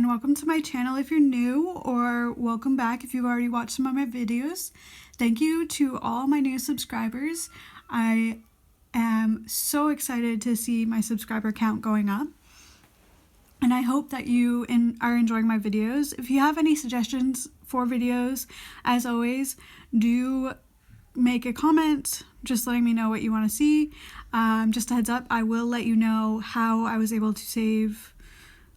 and welcome to my channel if you're new, or welcome back if you've already watched some of my videos. Thank you to all my new subscribers. I am so excited to see my subscriber count going up, and I hope that you are enjoying my videos. If you have any suggestions for videos, as always, do make a comment just letting me know what you want to see. Just a heads up, I will let you know how I was able to save,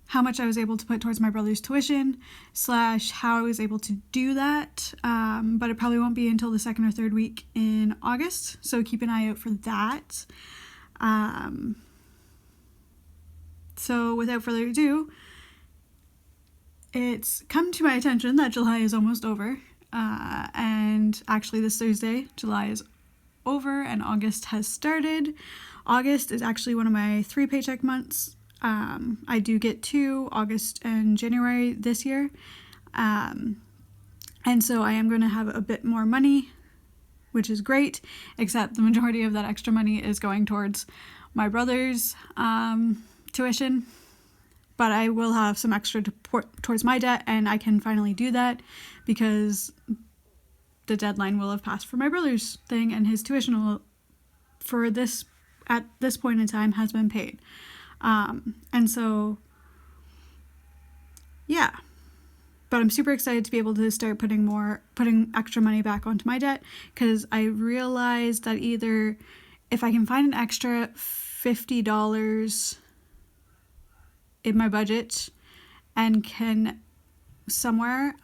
how much I was able to put towards my brother's tuition / how I was able to do that, but it probably won't be until the second or third week in August, so keep an eye out for that. So without further ado, it's come to my attention that July is almost over, and actually this Thursday, July is over and August has started. August is actually one of my 3 paycheck months. I do get 2, August and January this year, and so I am going to have a bit more money, which is great, except the majority of that extra money is going towards my brother's tuition, but I will have some extra to put towards my debt, and I can finally do that because the deadline will have passed for my brother's thing, and his tuition will, at this point in time, has been paid. And so, yeah, but I'm super excited to be able to start putting extra money back onto my debt, because I realized that either if I can find an extra $50 in my budget and can somewhere,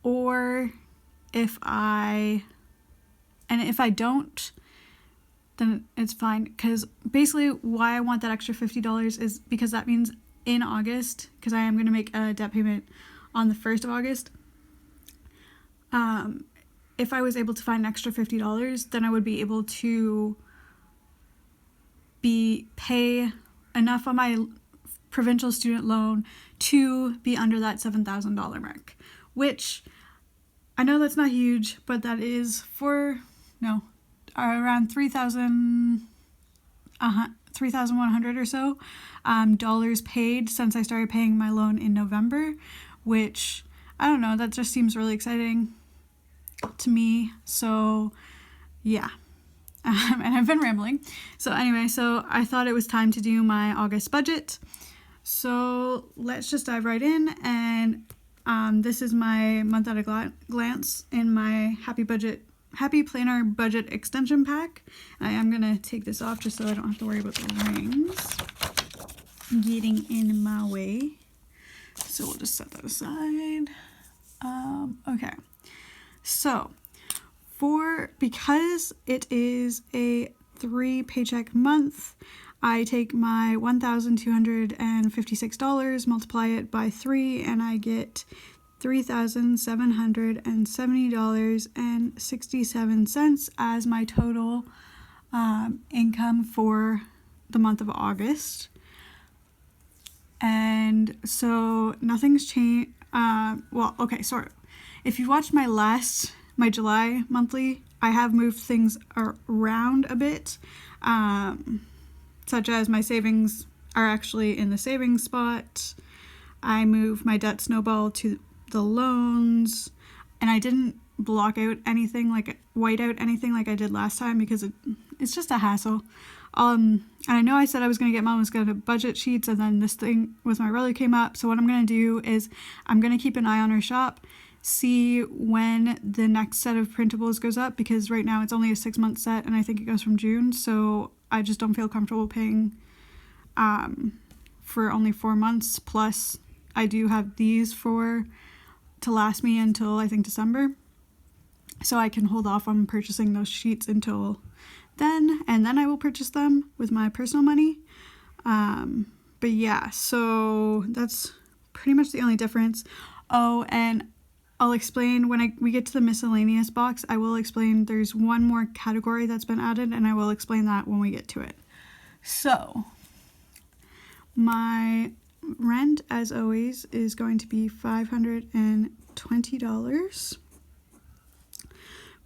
or if I don't, then it's fine, because basically why I want that extra $50 is because that means in August, because I am going to make a debt payment on the 1st of August, if I was able to find an extra $50, then I would be able to pay enough on my provincial student loan to be under that $7,000 mark, which I know that's not huge, but that is around $3,100 or so dollars paid since I started paying my loan in November, which, I don't know, that just seems really exciting to me. So yeah, and I've been rambling. So anyway, so I thought it was time to do my August budget. So let's just dive right in, and this is my month at a glance in my Happy Planner Budget Extension Pack. I am going to take this off just so I don't have to worry about the rings getting in my way. So we'll just set that aside. Okay. So because it is a 3 paycheck month, I take my $1,256, multiply it by 3, and I get $3,770.67 as my total income for the month of August. And so nothing's changed. If you watched my July monthly, I have moved things around a bit, such as my savings are actually in the savings spot. I moved my debt snowball to the loans, and I didn't white out anything like I did last time, because it's just a hassle. And I know I said I was going to get Mama's Good at budget sheets, and then this thing with my brother came up. So what I'm going to do is I'm going to keep an eye on our shop, see when the next set of printables goes up, because right now it's only a 6-month set, and I think it goes from June. So I just don't feel comfortable paying for only 4 months. Plus, I do have these to last me until I think December, so I can hold off on purchasing those sheets until then, and then I will purchase them with my personal money. But yeah, so that's pretty much the only difference. Oh, and I'll explain when we get to the miscellaneous box. I will explain there's one more category that's been added, and I will explain that when we get to it. So my rent, as always, is going to be $520.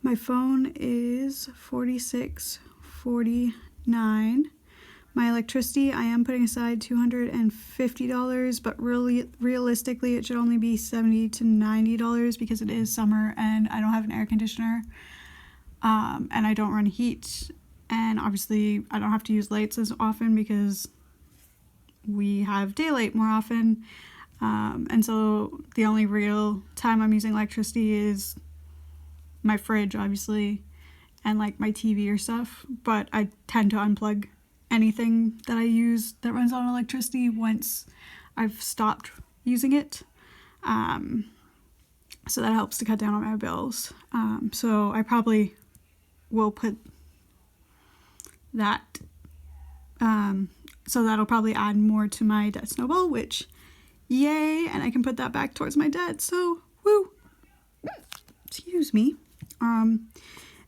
My phone is $46.49. My electricity, I am putting aside $250, but really realistically it should only be $70 to $90 because it is summer and I don't have an air conditioner, and I don't run heat, and obviously I don't have to use lights as often because we have daylight more often, and so the only real time I'm using electricity is my fridge, obviously, and like my TV or stuff, but I tend to unplug anything that I use that runs on electricity once I've stopped using it, so that helps to cut down on my bills. So I probably will put that, so that'll probably add more to my debt snowball, which yay, and I can put that back towards my debt, so woo, excuse me.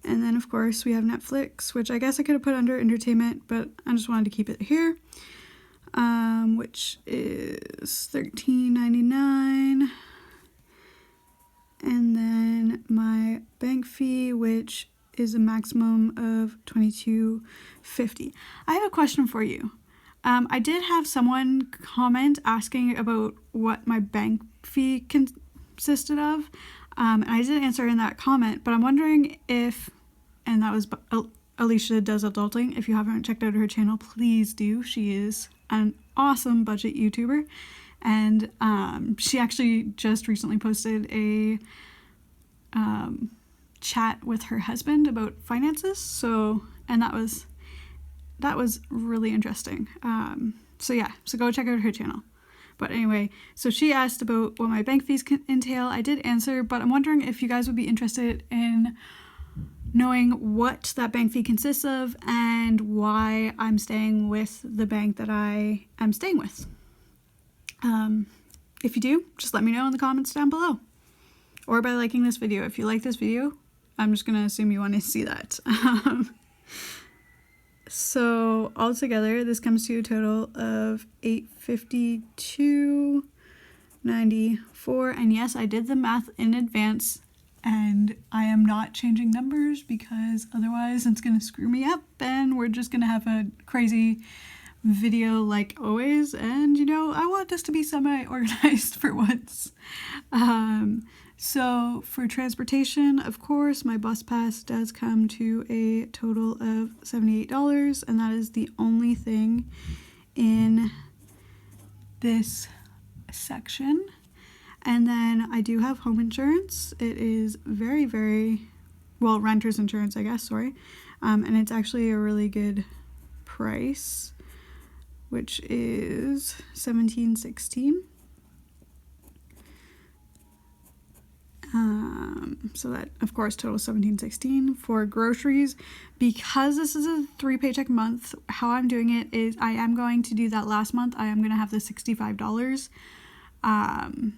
And then, of course, we have Netflix, which I guess I could have put under entertainment, but I just wanted to keep it here, which is $13.99. And then my bank fee, which is a maximum of $22.50. I have a question for you. I did have someone comment asking about what my bank fee consisted of. And I did answer in that comment, but I'm wondering if, and that was Alicia Does Adulting. If you haven't checked out her channel, please do. She is an awesome budget YouTuber, and she actually just recently posted a chat with her husband about finances. So, and that was really interesting. So yeah, so go check out her channel. But anyway, so she asked about what my bank fees can entail. I did answer, but I'm wondering if you guys would be interested in knowing what that bank fee consists of and why I'm staying with the bank that I am staying with. If you do, just let me know in the comments down below, or by liking this video. If you like this video, I'm just gonna assume you want to see that. So altogether, this comes to a total of $852.94, and yes, I did the math in advance, and I am not changing numbers because otherwise it's gonna screw me up, and we're just gonna have a crazy video like always, and you know, I want this to be semi-organized for once. So for transportation, of course, my bus pass does come to a total of $78, and that is the only thing in this section. And then I do have home insurance. It is very, very, well, renter's insurance, I guess, sorry. And it's actually a really good price, which is $17.16. So that, of course, totals $17.16. For groceries, because this is a 3 paycheck month, how I'm doing it is I am going to do that last month. I am going to have the $65. I'm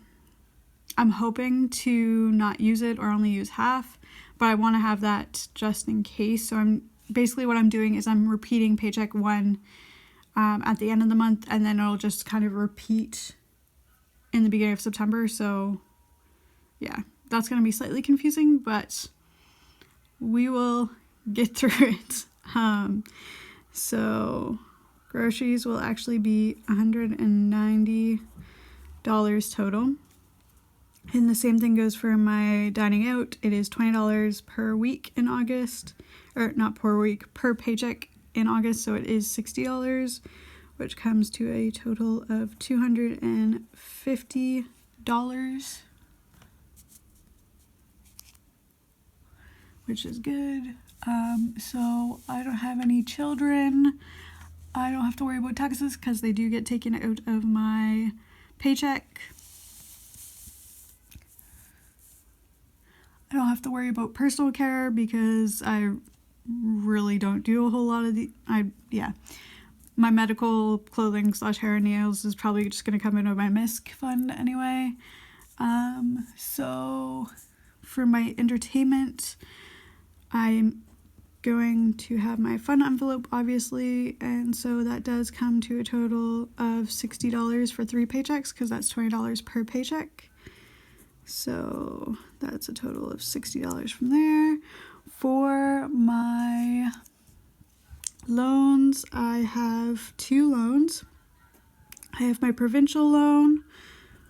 hoping to not use it or only use half, but I want to have that just in case. So I'm basically, what I'm doing is I'm repeating paycheck 1 at the end of the month, and then it'll just kind of repeat in the beginning of September. So yeah, that's going to be slightly confusing, but we will get through it. So groceries will actually be $190 total. And the same thing goes for my dining out. It is $20 per week in August, or not per week, per paycheck in August. So it is $60, which comes to a total of $250. Which is good. So I don't have any children. I don't have to worry about taxes because they do get taken out of my paycheck. I don't have to worry about personal care because I really don't do a whole lot of my medical clothing / hair and nails is probably just going to come into my MISC fund anyway. So for my entertainment, I'm going to have my fun envelope, obviously, and so that does come to a total of $60 for 3 paychecks because that's $20 per paycheck. So that's a total of $60 from there. For my Loans, I have 2 loans. I have my provincial loan,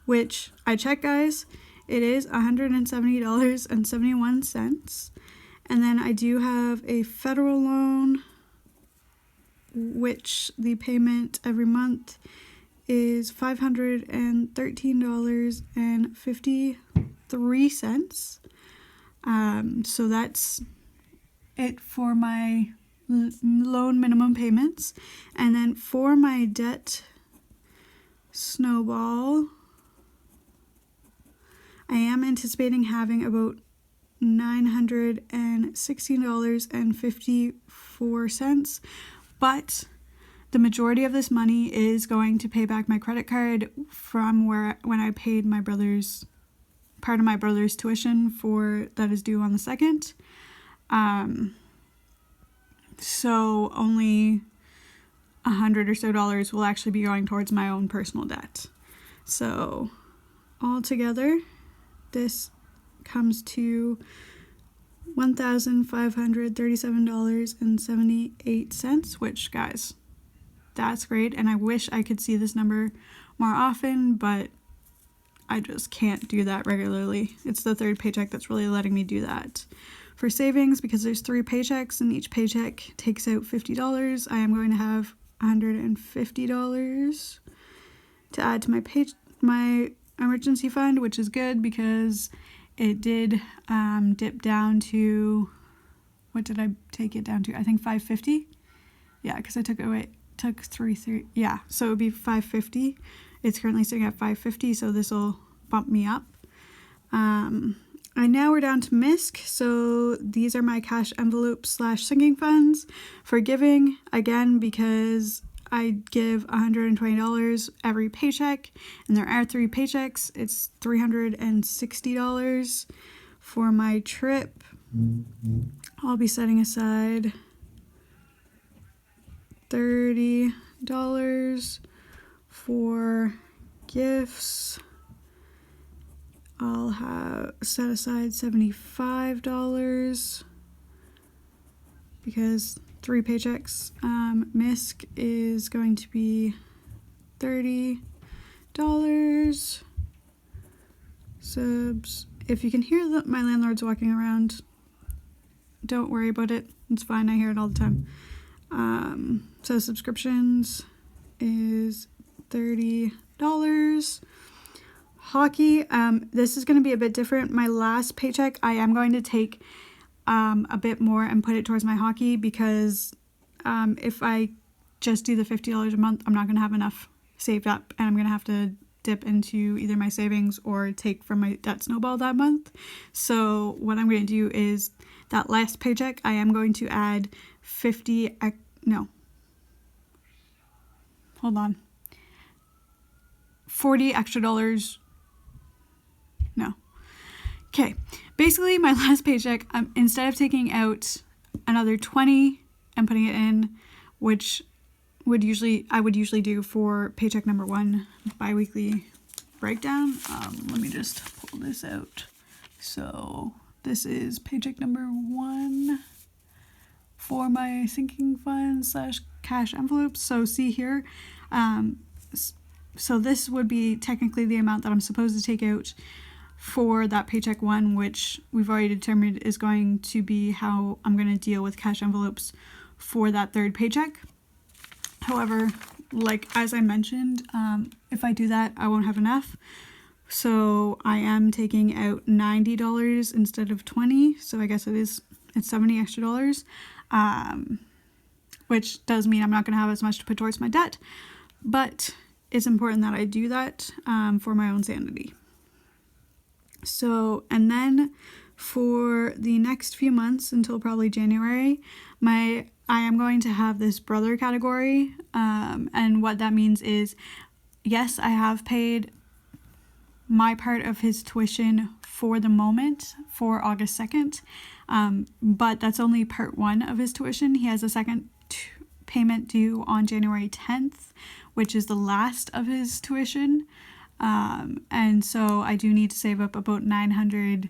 which I checked, guys. It is $170.71. And then I do have a federal loan, which the payment every month is $513.53. So that's it for my loan minimum payments. And then for my debt snowball, I am anticipating having about $916.54, but the majority of this money is going to pay back my credit card from when I paid my part of my brother's tuition for that is due on the 2nd. So only $100 or so will actually be going towards my own personal debt. So altogether, this comes to $1,537.78, which, guys, that's great. And I wish I could see this number more often, but I just can't do that regularly. It's the 3rd paycheck that's really letting me do that. For savings, because there's 3 paychecks and each paycheck takes out $50, I am going to have $150 to add to my emergency fund, which is good because it did dip down to, what did I take it down to? I think $550. Yeah, because I took 3, yeah, so it would be $550. It's currently sitting at $550, so this will bump me up. And now we're down to MISC. So these are my cash envelopes / sinking funds for giving, again, because I give $120 every paycheck, and there are 3 paychecks. It's $360 for my trip. I'll be setting aside $30 for gifts. I'll have set aside $75 because 3 paychecks. MISC is going to be $30. Subs. If you can hear my landlord's walking around, don't worry about it. It's fine. I hear it all the time. So subscriptions is $30. Hockey, this is going to be a bit different. My last paycheck, I am going to take a bit more and put it towards my hockey because if I just do the $50 a month, I'm not going to have enough saved up, and I'm going to have to dip into either my savings or take from my debt snowball that month. So what I'm going to do is that last paycheck, I am going to add 40 extra dollars. No. Okay. Basically, my last paycheck, instead of taking out another 20 and putting it in, which I would usually do for paycheck number 1 biweekly breakdown. Let me just pull this out. So this is paycheck number 1 for my sinking funds / cash envelopes. So see here, so this would be technically the amount that I'm supposed to take out for that paycheck 1, which we've already determined is going to be how I'm going to deal with cash envelopes for that 3rd paycheck. However, like as I mentioned, if I do that, I won't have enough. So I am taking out $90 instead of $20. So I guess it's $70 extra, which does mean I'm not going to have as much to put towards my debt, but it's important that I do that for my own sanity. So, and then for the next few months until probably January, I am going to have this brother category, and what that means is, yes, I have paid my part of his tuition for the moment for August 2nd, but that's only part 1 of his tuition. He has a second payment due on January 10th, which is the last of his tuition. And so I do need to save up about $900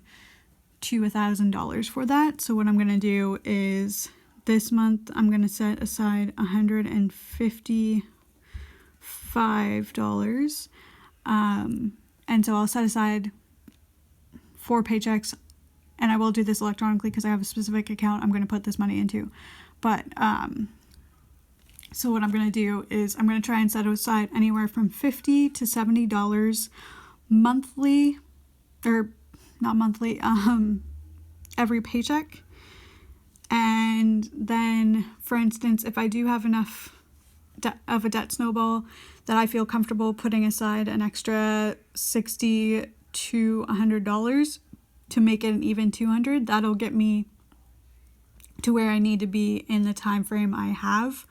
to $1,000 for that. So what I'm going to do is this month I'm going to set aside $155. And so I'll set aside 4 paychecks, and I will do this electronically because I have a specific account I'm going to put this money into. But so what I'm going to do is I'm going to try and set aside anywhere from $50 to $70 monthly, or not monthly, every paycheck. And then, for instance, if I do have enough of a debt snowball that I feel comfortable putting aside an extra $60 to $100 to make it an even $200, that'll get me to where I need to be in the time frame I have.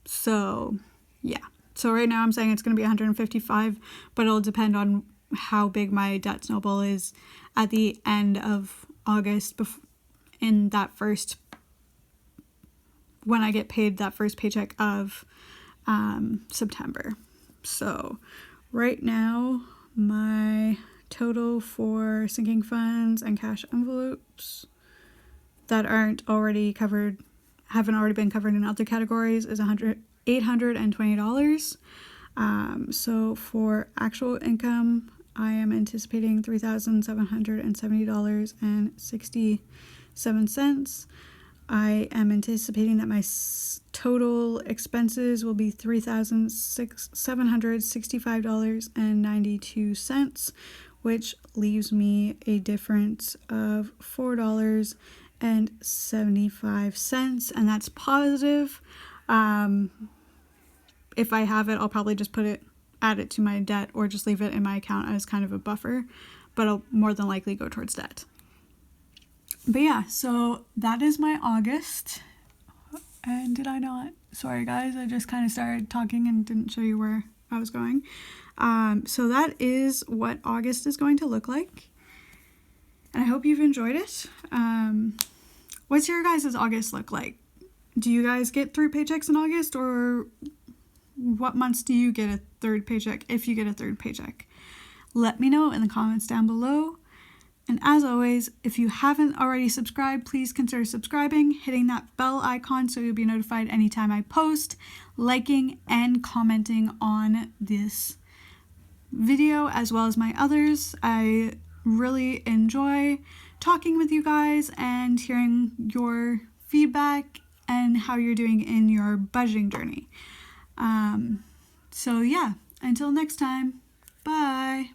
So yeah, so right now I'm saying it's going to be 155, but it'll depend on how big my debt snowball is at the end of August, in that first, when I get paid that first paycheck of September. So right now my total for sinking funds and cash envelopes that haven't already been covered in other categories is $820. So for actual income, I am anticipating $3,770.67. I am anticipating that my total expenses will be $3,765.92, which leaves me a difference of $4.75, and that's positive. If I have it, I'll probably just add it to my debt, or just leave it in my account as kind of a buffer, but I'll more than likely go towards debt. But yeah, so that is my August. And did I not? Sorry guys, I just kind of started talking and didn't show you where I was going. So that is what August is going to look like. And I hope you've enjoyed it. What's your guys' August look like? Do you guys get 3 paychecks in August, or what months do you get a third paycheck, if you get a third paycheck? Let me know in the comments down below. And as always, if you haven't already subscribed, please consider subscribing, hitting that bell icon so you'll be notified anytime I post, liking and commenting on this video as well as my others. I really enjoy talking with you guys and hearing your feedback and how you're doing in your budgeting journey. So yeah, until next time, bye.